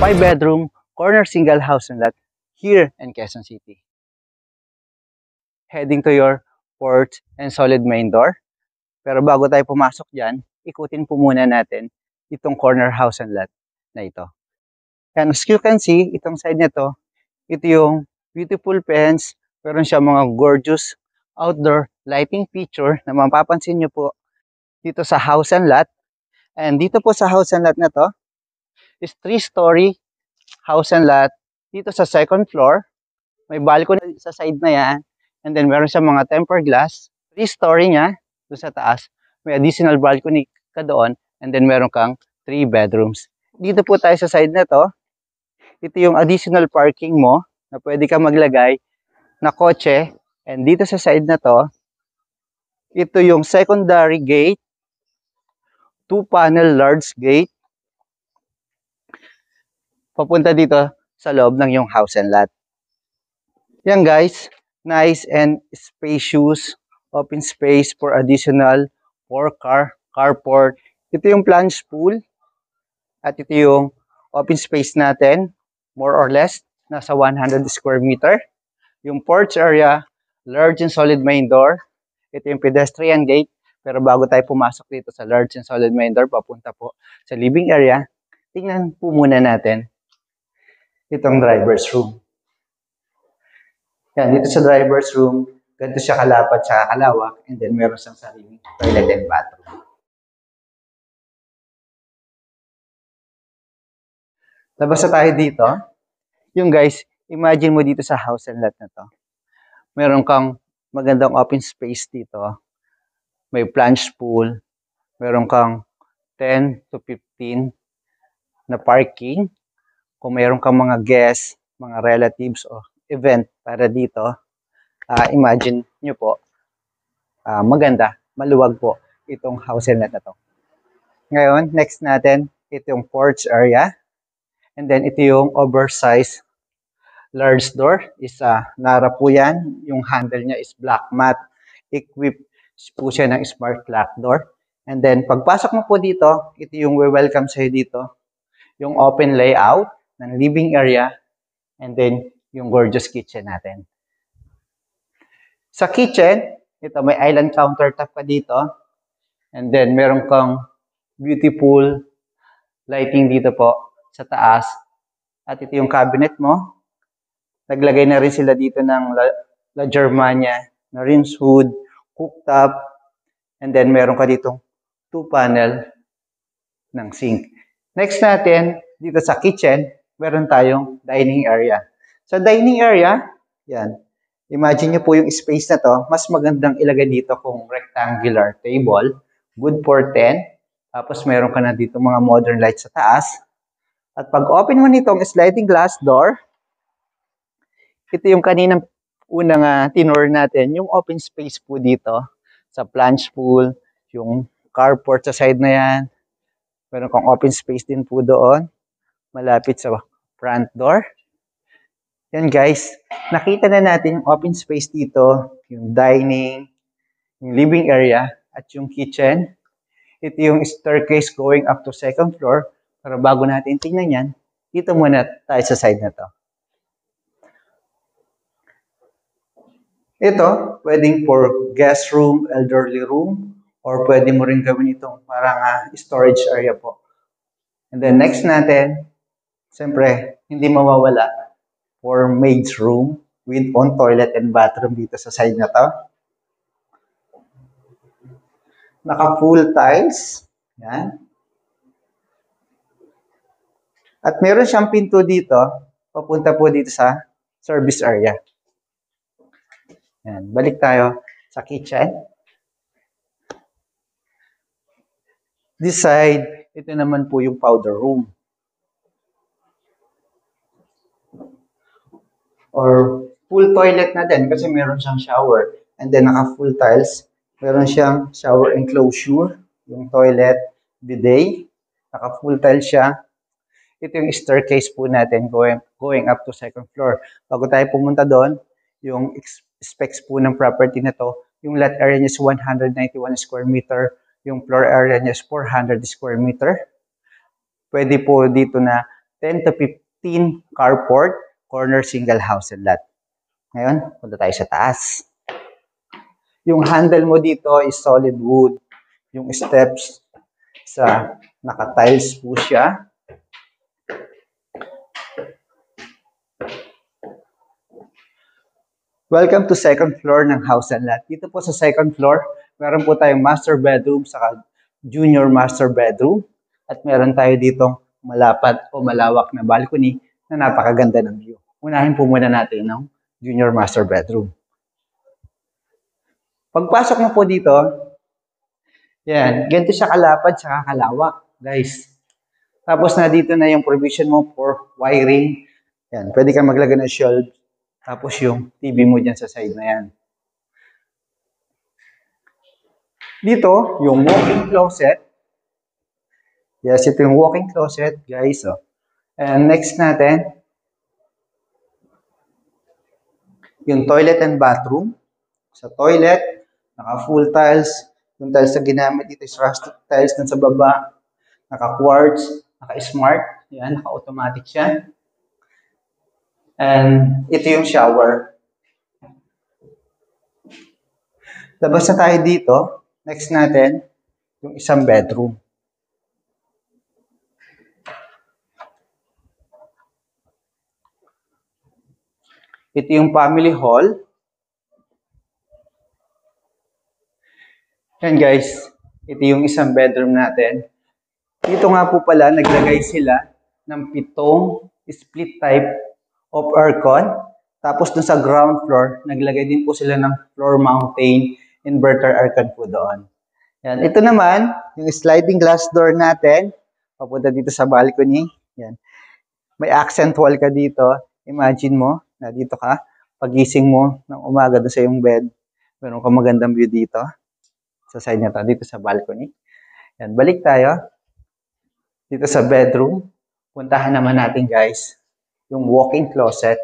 Five-bedroom, corner single house and lot here in Quezon City. Heading to your porch and solid main door. Pero bago tayo pumasok dyan, ikutin po muna natin itong corner house and lot na ito. And as you can see, itong side nito, ito yung beautiful fence. Meron siya mga gorgeous outdoor lighting feature na mapapansin nyo po dito sa house and lot. And dito po sa house and lot na to is 3-story house and lot. Dito sa second floor, may balcony sa side na yan. And then meron siya mga tempered glass. 3-story niya, doon sa taas. May additional balcony ka doon. And then meron kang 3 bedrooms. Dito po tayo sa side na to. Ito yung additional parking mo na pwede ka maglagay na kotse. And dito sa side na to, ito yung secondary gate. 2-panel large gate. Papunta dito sa loob ng yung house and lot. Yan guys, nice and spacious open space for additional 4-car carport. Ito yung plunge pool at ito yung open space natin, more or less nasa 100 square meter. Yung porch area, large and solid main door. Ito yung pedestrian gate. Pero bago tayo pumasok dito sa large and solid main door, papunta po sa living area, tingnan po muna natin itong driver's room. Yan, dito sa driver's room, ganito siya kalapad, siya kalawak, and then meron siyang sariling toilet and bathroom. Labas na tayo dito. Yung guys, imagine mo dito sa house and lot na to. Meron kang magandang open space dito. May plunge pool. Meron kang 10 to 15 na parking. Kung mayroon kang mga guests, mga relatives o event para dito, imagine nyo po, maganda, maluwag po itong house and lot na to. Ngayon, next natin, ito yung porch area. And then, ito yung oversized large door. Nara po yan. Yung handle niya is black matte. Equipped po siya ng smart lock door. And then, pagpasok mo po dito, ito yung welcome sa'yo dito. Yung open layout ng living area, and then yung gorgeous kitchen natin. Sa kitchen, ito may island countertop pa dito, and then meron kang beautiful lighting dito po sa taas, at ito yung cabinet mo. Naglagay na rin sila dito ng La Germania na rinse hood, cooktop, and then meron ka ditong 2-panel ng sink. Next natin, dito sa kitchen, meron tayong dining area. Sa dining area, yan. Imagine nyo po yung space na to. Mas magandang ilagay dito kung rectangular table. Good for 10. Tapos meron ka na dito mga modern lights sa taas. At pag open mo nitong sliding glass door, ito yung kaninang unang tinur natin, yung open space po dito sa plunge pool, yung carport sa side na yan. Meron kang open space din po doon, malapit sa front door. Yan guys, nakita na natin yung open space dito, yung dining, yung living area, at yung kitchen. Ito yung staircase going up to second floor. Pero bago natin tingnan yan, dito muna tayo sa side na to. Ito, pwedeng for guest room, elderly room, or pwede mo rin gawin itong parang storage area po. And then next natin, siyempre, hindi mawawala for maid's room with own toilet and bathroom dito sa side na to. Naka-full tiles. Yan. At meron siyang pinto dito, papunta po dito sa service area. Yan. Balik tayo sa kitchen. This side, ito naman po yung powder room. Or full toilet na din kasi meron siyang shower. And then naka-full tiles. Meron siyang shower enclosure, yung toilet, bidet. Naka-full tiles siya. Ito yung staircase po natin going up to second floor. Bago tayo pumunta doon, yung specs po ng property na to, yung lot area niya is 191 square meter, yung floor area niya is 400 square meter. Pwede po dito na 10 to 15 carport, corner single house and lot. Ngayon, punta tayo sa taas. Yung handle mo dito is solid wood. Yung steps sa naka-tiles po siya. Welcome to second floor ng house and lot. Dito po sa second floor, meron po tayong master bedroom saka junior master bedroom. At meron tayo ditong malapad o malawak na balcony na napakaganda ng view. Unahin po muna natin ng junior master bedroom. Pagpasok mo po dito, yan, ganito siya kalapad saka kalawak, guys. Tapos na dito na yung provision mo for wiring. Yan, pwede kang maglagay ng shelf. Tapos yung TV mo dyan sa side na yan. Dito, yung walk-in closet. Yes, ito yung walk-in closet, guys. Oh. And next natin, yung toilet and bathroom. Sa toilet, naka-full tiles. Yung tiles na ginamit dito is rustic tiles dun sa baba. Naka-quartz, naka-smart. Yan, naka-automatic siya. And ito yung shower. Labas na tayo dito. Next natin, yung isang bedroom. Ito yung family hall. Yan guys, ito yung isang bedroom natin. Dito nga po pala, naglagay sila ng 7 split type of aircon. Tapos dun sa ground floor, naglagay din po sila ng floor mountain inverter aircon po doon. Yan. Ito naman, yung sliding glass door natin. Papunta dito sa balcony. Yan. May accent wall ka dito. Imagine mo, na dito ka. Pagising mo ng umaga doon sa iyong bed, meron kang magandang view dito. Sa side nito, dito sa balcony. Yan. Balik tayo. Dito sa bedroom. Puntahan naman natin guys yung walk-in closet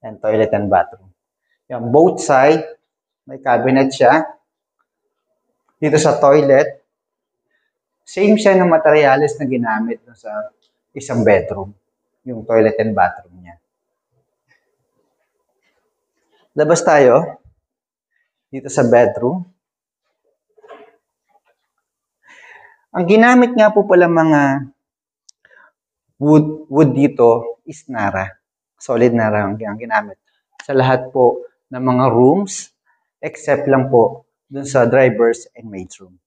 and toilet and bathroom. Yung both side, may cabinet siya. Dito sa toilet, same siya ng materials na ginamit sa isang bedroom. Yung toilet and bathroom niya. Labas tayo. Dito sa bedroom. Ang ginamit nga po pala mga wood dito is Nara. Solid Nara ang ginamit. Sa lahat po ng mga rooms, except lang po dun sa drivers and maids room.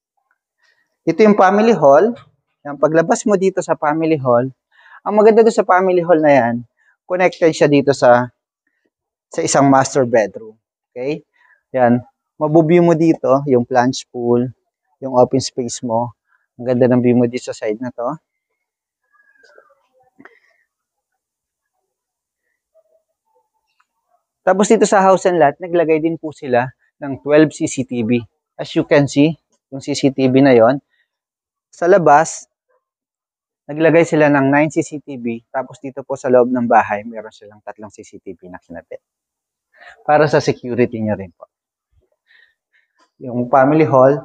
Ito yung family hall. Yung paglabas mo dito sa family hall, ang maganda doon sa family hall na yan, connected siya dito sa isang master bedroom. Okay? Yan. Mabubi mo dito, yung plunge pool, yung open space mo. Ang ganda ng view mo dito sa side na to. Tapos dito sa house and lot, naglagay din po sila ng 12 CCTV. As you can see, yung CCTV na yon, sa labas, naglagay sila ng 9 CCTV. Tapos dito po sa loob ng bahay, meron silang 3 CCTV na kinabit. Para sa security nyo rin po. Yung family hall,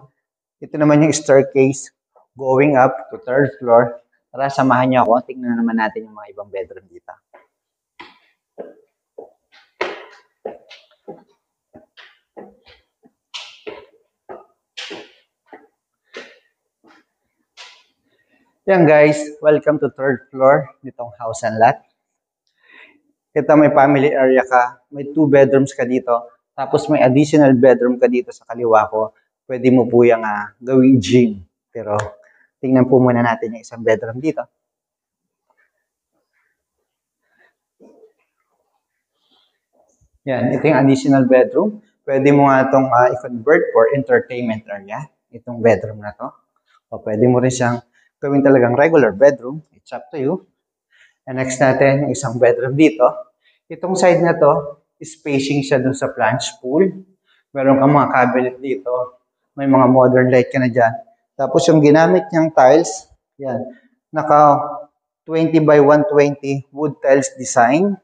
ito naman yung staircase going up to 3rd floor. Tara, samahan nyo ako. Tingnan naman natin yung mga ibang bedroom dito. Yan guys, welcome to 3rd floor nitong house and lot. Ito may family area ka, may 2 bedrooms ka dito, tapos may additional bedroom ka dito sa kaliwa ko. Pwede mo po yung gawing gym. Pero tingnan po muna natin yung isang bedroom dito. Yan, ito yung additional bedroom. Pwede mo nga itong i-convert for entertainment area, itong bedroom na to. O pwede mo rin siyang gawin talagang regular bedroom. It's up to you. And next natin, yung isang bedroom dito. Itong side na to, spacing siya dun sa plunge pool. Meron kang mga cabinet dito. May mga modern light ka na dyan. Tapos yung ginamit niyang tiles, yan, naka 20 by 120 wood tiles design.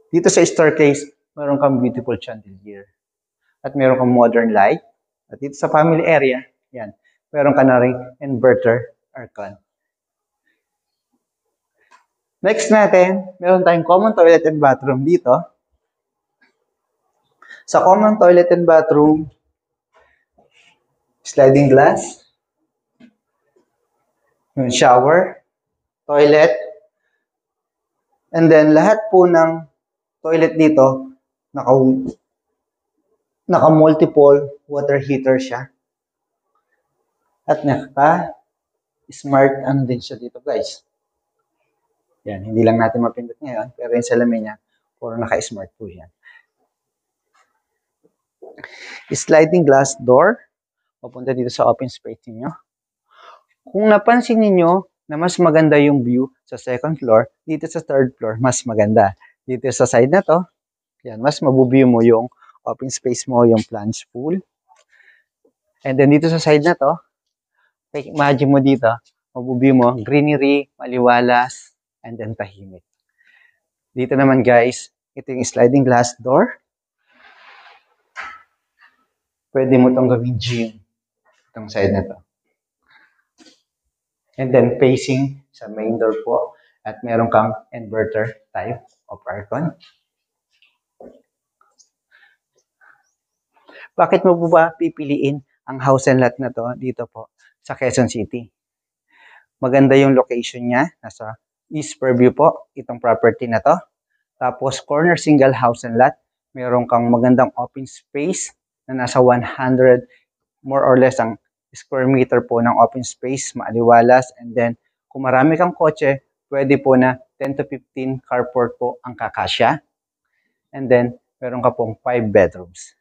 Dito sa staircase, meron kang beautiful chandelier. At meron kang modern light. At dito sa family area, yan, meron ka na rin inverter aircon. Next natin, meron tayong common toilet and bathroom dito. Sa common toilet and bathroom, sliding glass, yung shower, toilet, and then lahat po ng toilet dito, naka-multiple water heater siya. At naka-smart ano din siya dito, guys. Yan, hindi lang natin mapindot ngayon, pero yung salamin niya, puro naka-smart po yan. Sliding glass door, papunta dito sa open space niyo. Kung napansin niyo na mas maganda yung view sa second floor, dito sa third floor, mas maganda. Dito sa side na to, yan, mas mabuview mo yung open space mo, yung plunge pool. And then dito sa side na to, imagine mo dito, mabuview mo, greenery, maliwalas, and then tahimik. Dito naman guys, ito yung sliding glass door. Pwede mo itong gawing gym, itong side na to. And then facing sa main door po, at meron kang inverter type of aircon. Bakit mo po ba pipiliin ang house and lot na to dito po sa Quezon City? Maganda yung location niya, nasa East Fairview po, itong property na to. Tapos corner single house and lot, meron kang magandang open space na nasa 100 more or less ang square meter po ng open space, maaliwalas. And then kung marami kang kotse, pwede po na 10 to 15 carport po ang kakasya. And then meron ka pong 5 bedrooms.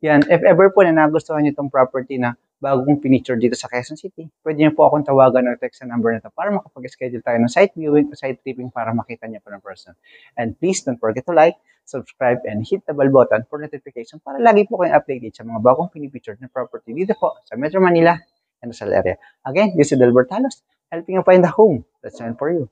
Yan, if ever po na nagustuhan niyo itong property na bagong pinicture dito sa Quezon City, pwede niyo po akong tawagan or text sa number na ito para makapag-schedule tayo ng site viewing o site tripping para makita niyo po ng person. And please don't forget to like, subscribe, and hit the bell button for notification para lagi po kayong updated sa mga bagong pinipicture na property dito po sa Metro Manila and Rizal area. Again, this is Delbert Talos, helping you find the home that's meant for you.